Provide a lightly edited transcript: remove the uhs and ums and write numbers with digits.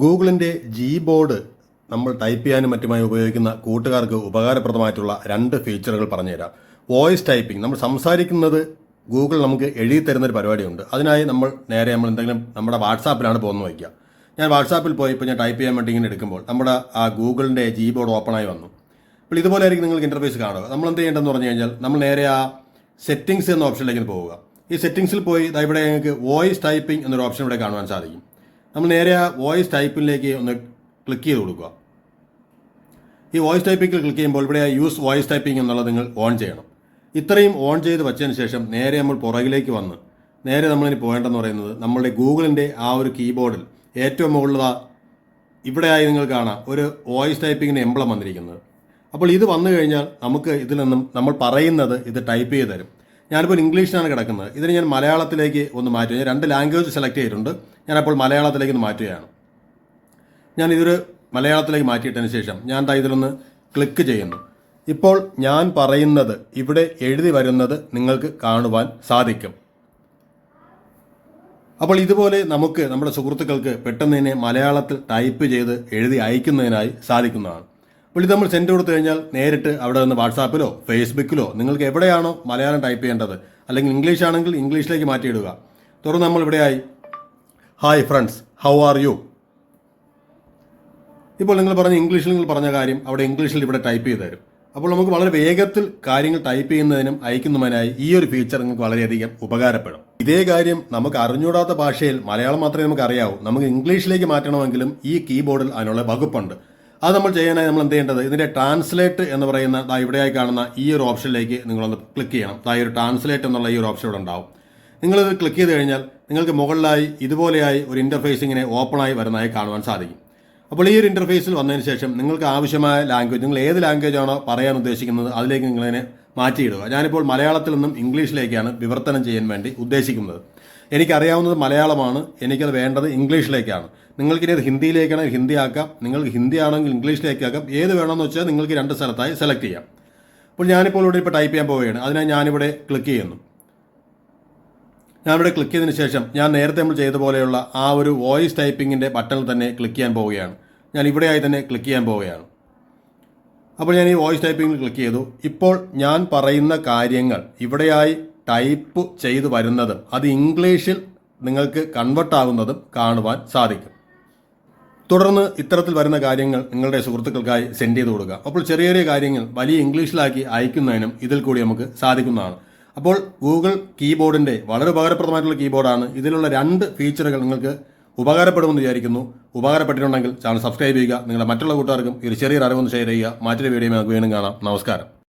ഗൂഗിളിൻ്റെ G board നമ്മൾ type ചെയ്യാനും മറ്റുമായി ഉപയോഗിക്കുന്ന കൂട്ടുകാർക്ക് ഉപകാരപ്രദമായിട്ടുള്ള രണ്ട് ഫീച്ചറുകൾ പറഞ്ഞുതരാം. വോയിസ് ടൈപ്പിംഗ്, നമ്മൾ സംസാരിക്കുന്നത് ഗൂഗിൾ നമുക്ക് എഴുതി തരുന്നൊരു പരിപാടിയുണ്ട്. അതിനായി നമ്മൾ എന്തെങ്കിലും നമ്മുടെ വാട്സാപ്പിലാണ് പോകുന്നത് വയ്ക്കുക. ഞാൻ വാട്സാപ്പിൽ പോയി ഇപ്പോൾ ഞാൻ ടൈപ്പ് ചെയ്യാൻ വേണ്ടി ഇങ്ങനെ എടുക്കുമ്പോൾ നമ്മുടെ ആ ഗൂഗിളിൻ്റെ ജി ബോർഡ് ഓപ്പണായി വന്നു. അപ്പോൾ ഇതുപോലെ ആയിരിക്കും നിങ്ങൾക്ക് ഇൻ്റർഫേസ് കാണുക. നമ്മൾ എന്ത് ചെയ്യേണ്ടതെന്ന് പറഞ്ഞു കഴിഞ്ഞാൽ നമ്മൾ നേരെ ആ സെറ്റിംഗ്സ് എന്ന ഓപ്ഷനിലേക്ക് പോവുക. ഈ സെറ്റിംഗ്സിൽ പോയി ഇവിടെ നിങ്ങൾക്ക് വോയിസ് ടൈപ്പിംഗ് എന്നൊരു ഓപ്ഷൻ ഇവിടെ കാണുവാൻ സാധിക്കും. നമ്മൾ നേരെ ആ വോയിസ് ടൈപ്പിംഗിലേക്ക് ഒന്ന് ക്ലിക്ക് ചെയ്ത് കൊടുക്കുക. ഈ വോയിസ് ടൈപ്പിംഗിൽ ക്ലിക്ക് ചെയ്യുമ്പോൾ ഇവിടെ യൂസ് വോയിസ് ടൈപ്പിംഗ് എന്നുള്ളത് നിങ്ങൾ ഓൺ ചെയ്യണം. ഇത്രയും ഓൺ ചെയ്ത് വെച്ചതിന് ശേഷം നേരെ നമ്മൾ പുറകിലേക്ക് വന്ന് നേരെ നമ്മളിനി പോകേണ്ടതെന്ന് പറയുന്നത് നമ്മളുടെ ഗൂഗിളിൻ്റെ ആ ഒരു കീബോർഡിൽ ഏറ്റവും മുകളിൽ ഇവിടെയായി നിങ്ങൾ കാണാം ഒരു വോയിസ് ടൈപ്പിങ്ങിൻ്റെ എംബ്ലം വന്നിരിക്കുന്നത്. അപ്പോൾ ഇത് വന്നു കഴിഞ്ഞാൽ നമുക്ക് ഇതിൽ നിന്നും നമ്മൾ പറയുന്നത് ഇത് ടൈപ്പ് ചെയ്ത് തരും. ഞാനിപ്പോൾ ഇംഗ്ലീഷിലാണ് കിടക്കുന്നത്. ഇതിന് ഞാൻ മലയാളത്തിലേക്ക് ഒന്ന് മാറ്റുക. ഞാൻ രണ്ട് ലാംഗ്വേജ് സെലക്ട് ചെയ്തിട്ടുണ്ട്. ഞാനപ്പോൾ മലയാളത്തിലേക്ക് ഒന്ന് മാറ്റുകയാണ്. ഞാനിതൊരു മലയാളത്തിലേക്ക് മാറ്റിയിട്ടതിന് ശേഷം ഞാൻ ഇതിലൊന്ന് ക്ലിക്ക് ചെയ്യുന്നു. ഇപ്പോൾ ഞാൻ പറയുന്നത് ഇവിടെ എഴുതി വരുന്നത് നിങ്ങൾക്ക് കാണുവാൻ സാധിക്കും. അപ്പോൾ ഇതുപോലെ നമുക്ക് നമ്മുടെ സുഹൃത്തുക്കൾക്ക് പെട്ടെന്ന് തന്നെ മലയാളത്തിൽ ടൈപ്പ് ചെയ്ത് എഴുതി അയക്കുന്നതിനായി സാധിക്കുന്നതാണ്. അപ്പോൾ ഇത് നമ്മൾ സെൻഡ് കൊടുത്തു കഴിഞ്ഞാൽ നേരിട്ട് അവിടെ നിന്ന് വാട്സാപ്പിലോ ഫേസ്ബുക്കിലോ നിങ്ങൾക്ക് എവിടെയാണോ മലയാളം ടൈപ്പ് ചെയ്യേണ്ടത്, അല്ലെങ്കിൽ ഇംഗ്ലീഷ് ആണെങ്കിൽ ഇംഗ്ലീഷിലേക്ക് മാറ്റിയിടുക. തുടർന്ന് നമ്മൾ ഇവിടെയായി hi friends, how are you. ഇപ്പോൾ നിങ്ങൾ പറഞ്ഞ കാര്യം അവിടെ ഇംഗ്ലീഷിൽ ഇവിടെ ടൈപ്പ് ചെയ്ത് തരും. അപ്പോൾ നമുക്ക് വളരെ വേഗത്തിൽ കാര്യങ്ങൾ ടൈപ്പ് ചെയ്യുന്നതിനും അയക്കുന്നതിനായി ഈ ഒരു ഫീച്ചർ നിങ്ങൾക്ക് വളരെയധികം ഉപകാരപ്പെടും. ഇതേ കാര്യം നമുക്ക് അറിഞ്ഞൂടാത്ത ഭാഷയിൽ മലയാളം മാത്രമേ നമുക്ക് അറിയാവൂ. നമുക്ക് ഇംഗ്ലീഷിലേക്ക് മാറ്റണമെങ്കിലും ഈ കീബോർഡിൽ അതിനുള്ള വകുപ്പുണ്ട്. അത് നമ്മൾ ചെയ്യാനായി നമ്മൾ എന്ത് ചെയ്യേണ്ടത്, ഇതിൻ്റെ ട്രാൻസ്ലേറ്റ് എന്ന് പറയുന്ന ഇവിടെയായി കാണുന്ന ഈ ഒരു ഓപ്ഷനിലേക്ക് നിങ്ങളൊന്ന് ക്ലിക്ക് ചെയ്യണം. ഈ ഒരു ട്രാൻസ്ലേറ്റ് എന്നുള്ള ഈ ഒരു ഓപ്ഷൻ ഇവിടെ ഉണ്ടാവും. നിങ്ങളിത് ക്ലിക്ക് ചെയ്ത് കഴിഞ്ഞാൽ നിങ്ങൾക്ക് മുകളിലായി ഇതുപോലെയായി ഒരു ഇൻ്റർഫേസ് ഇങ്ങനെ ഓപ്പണായി വരുന്നതായി കാണുവാൻ സാധിക്കും. അപ്പോൾ ഈ ഒരു ഇൻ്റർഫേസിൽ വന്നതിന് ശേഷം നിങ്ങൾക്ക് ആവശ്യമായ ലാംഗ്വേജ്, നിങ്ങൾ ഏത് ലാംഗ്വേജ് ആണോ പറയാൻ ഉദ്ദേശിക്കുന്നത് അതിലേക്ക് നിങ്ങളിതിനെ മാറ്റിയിടുക. ഞാനിപ്പോൾ മലയാളത്തിൽ നിന്നും ഇംഗ്ലീഷിലേക്കാണ് വിവർത്തനം ചെയ്യാൻ വേണ്ടി ഉദ്ദേശിക്കുന്നത്. എനിക്കറിയാവുന്നത് മലയാളമാണ്, എനിക്കത് വേണ്ടത് ഇംഗ്ലീഷിലേക്കാണ്. നിങ്ങൾക്കിനി അത് ഹിന്ദിയിലേക്കാണെങ്കിൽ ഹിന്ദി ആക്കാം, നിങ്ങൾക്ക് ഹിന്ദി ആണെങ്കിൽ ഇംഗ്ലീഷിലേക്കാക്കാം. ഏത് വേണമെന്ന് വെച്ചാൽ നിങ്ങൾക്ക് രണ്ട് സ്ഥലത്തായി സെലക്ട് ചെയ്യാം. അപ്പോൾ ഞാനിപ്പോൾ ഇവിടെ ടൈപ്പ് ചെയ്യാൻ പോവുകയാണ്. അതിനായി ഞാനിവിടെ ക്ലിക്ക് ചെയ്യുന്നു. ഞാനിവിടെ ക്ലിക്ക് ചെയ്തതിന് ശേഷം ഞാൻ നേരത്തെ നമ്മൾ ചെയ്ത പോലെയുള്ള ആ ഒരു വോയിസ് ടൈപ്പിങ്ങിൻ്റെ ബട്ടണിൽ തന്നെ ക്ലിക്ക് ചെയ്യാൻ പോവുകയാണ്. ഞാൻ ഇവിടെയായി തന്നെ ക്ലിക്ക് ചെയ്യാൻ പോവുകയാണ്. അപ്പോൾ ഞാൻ ഈ വോയിസ് ടൈപ്പിങ്ങിൽ ക്ലിക്ക് ചെയ്തു. ഇപ്പോൾ ഞാൻ പറയുന്ന കാര്യങ്ങൾ ഇവിടെയായി ടൈപ്പ് ചെയ്തു വരുന്നതും അത് ഇംഗ്ലീഷിൽ നിങ്ങൾക്ക് കൺവെർട്ട് ആകുന്നതും കാണുവാൻ സാധിക്കും. തുടർന്ന് ഇത്തരത്തിൽ വരുന്ന കാര്യങ്ങൾ നിങ്ങളുടെ സുഹൃത്തുക്കൾക്കായി സെൻഡ് ചെയ്ത് കൊടുക്കുക. അപ്പോൾ ചെറിയ ചെറിയ കാര്യങ്ങൾ വലിയ ഇംഗ്ലീഷിലാക്കി അയക്കുന്നതിനും ഇതിൽ കൂടി നമുക്ക് സാധിക്കുന്നതാണ്. അപ്പോൾ ഗൂഗിൾ കീബോർഡിൻ്റെ വളരെ ഉപകാരപ്രദമായിട്ടുള്ള കീബോർഡാണ്. ഇതിലുള്ള രണ്ട് ഫീച്ചറുകൾ നിങ്ങൾക്ക് ഉപകാരപ്പെടുമെന്ന് വിചാരിക്കുന്നു. ഉപകാരപ്പെട്ടിട്ടുണ്ടെങ്കിൽ ചാനൽ സബ്സ്ക്രൈബ് ചെയ്യുക. നിങ്ങളുടെ മറ്റുള്ള കൂട്ടുകാർക്കും ഒരു ചെറിയൊരു അറിവൊന്ന് ഷെയർ ചെയ്യുക. മറ്റൊരു വീഡിയോ നമുക്ക് വീണ്ടും കാണാം. നമസ്കാരം.